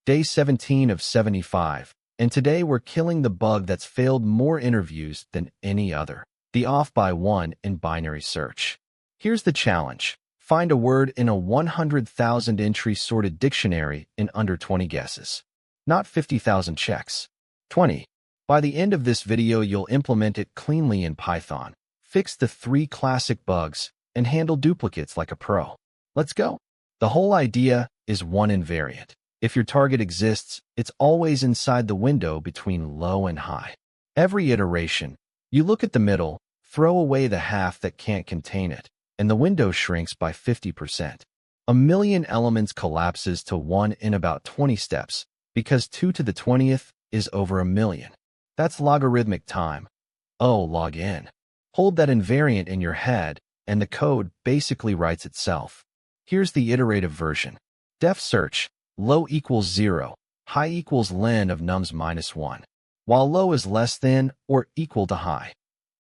Day 17 of 75, and today we're killing the bug that's failed more interviews than any other, the off by one in binary search. Here's the challenge. Find a word in a 100,000 entry sorted dictionary in under 20 guesses. Not 50,000 checks. 20. By the end of this video, you'll implement it cleanly in Python, fix the 3 classic bugs, and handle duplicates like a pro. Let's go. The whole idea is one invariant. If your target exists, it's always inside the window between low and high. Every iteration, you look at the middle, throw away the half that can't contain it, and the window shrinks by 50%. A million elements collapses to 1 in about 20 steps, because 2 to the 20th is over a million. That's logarithmic time. Oh, log n. Hold that invariant in your head, and the code basically writes itself. Here's the iterative version. Def search, low equals 0, high equals len of nums minus 1, while low is less than or equal to high.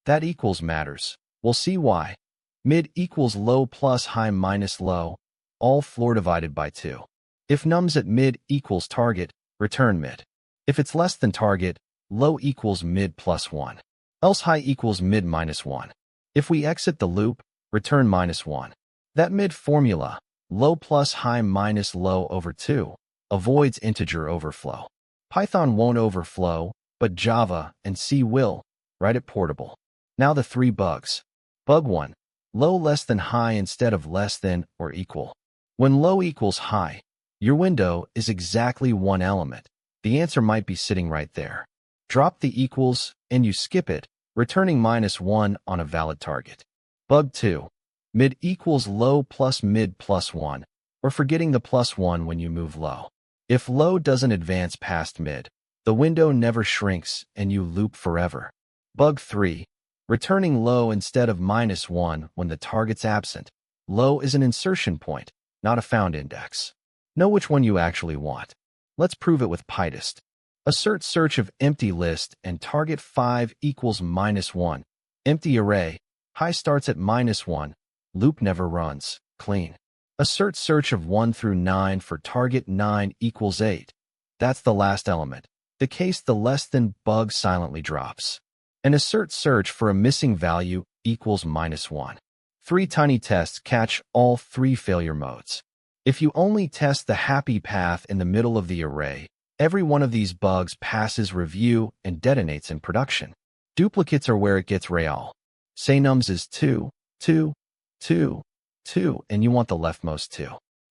That equals matters. We'll see why. Mid equals low plus high minus low, all floor divided by 2. If nums at mid equals target, return mid. If it's less than target, low equals mid plus 1. Else high equals mid minus 1. If we exit the loop, return minus 1. That mid formula, low plus high minus low over 2, avoids integer overflow. Python won't overflow, but Java and C will. Write it portable. Now the 3 bugs. Bug 1. Low less than high instead of less than or equal. When low equals high, your window is exactly 1 element. The answer might be sitting right there. Drop the equals, and you skip it, returning minus 1 on a valid target. Bug 2. Mid equals low plus mid plus 1, or forgetting the plus 1 when you move low. If low doesn't advance past mid, the window never shrinks and you loop forever. Bug 3. Returning low instead of minus 1 when the target's absent. Low is an insertion point, not a found index. Know which one you actually want. Let's prove it with PyTest. Assert search of empty list and target 5 equals minus 1. Empty array. High starts at minus 1. Loop never runs. Clean. Assert search of 1 through 9 for target 9 equals 8. That's the last element. The case the less than bug silently drops. And assert search for a missing value equals minus 1. 3 tiny tests catch all 3 failure modes. If you only test the happy path in the middle of the array, every one of these bugs passes review and detonates in production. Duplicates are where it gets real. Say nums is 2, 2, 2, 2, and you want the leftmost 2.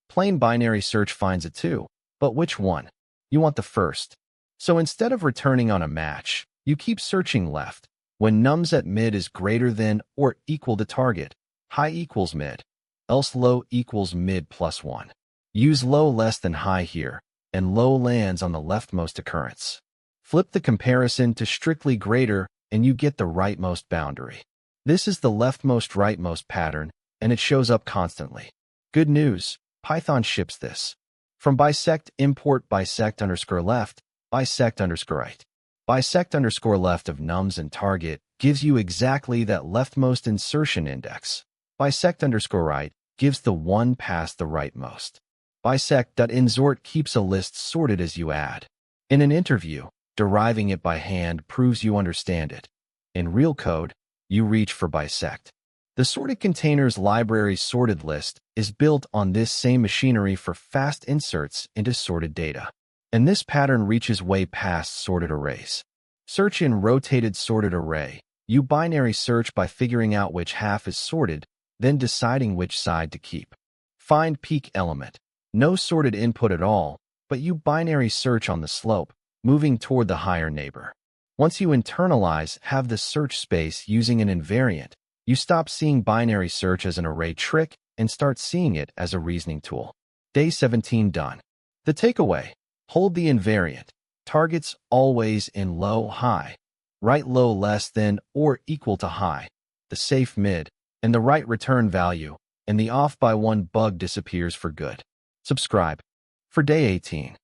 Plain binary search finds a 2, but which one? You want the first. So instead of returning on a match, you keep searching left. When nums at mid is greater than or equal to target, high equals mid, else low equals mid plus 1. Use low less than high here, and low lands on the leftmost occurrence. Flip the comparison to strictly greater, and you get the rightmost boundary. This is the leftmost rightmost pattern, and it shows up constantly. Good news, Python ships this. From bisect import bisect_left, bisect_right. Bisect_left of nums and target gives you exactly that leftmost insertion index. Bisect_right gives the one past the rightmost. Bisect.insort keeps a list sorted as you add. In an interview, deriving it by hand proves you understand it. In real code, you reach for bisect. The sorted containers library sorted list is built on this same machinery for fast inserts into sorted data. And this pattern reaches way past sorted arrays. Search in rotated sorted array. You binary search by figuring out which half is sorted, then deciding which side to keep. Find peak element. No sorted input at all, but you binary search on the slope, moving toward the higher neighbor. Once you internalize have the search space using an invariant, you stop seeing binary search as an array trick and start seeing it as a reasoning tool. Day 17 done. The takeaway. Hold the invariant. Targets always in low, high. Right low less than or equal to high. The safe mid, and the right return value, and the off by one bug disappears for good. Subscribe. For day 18.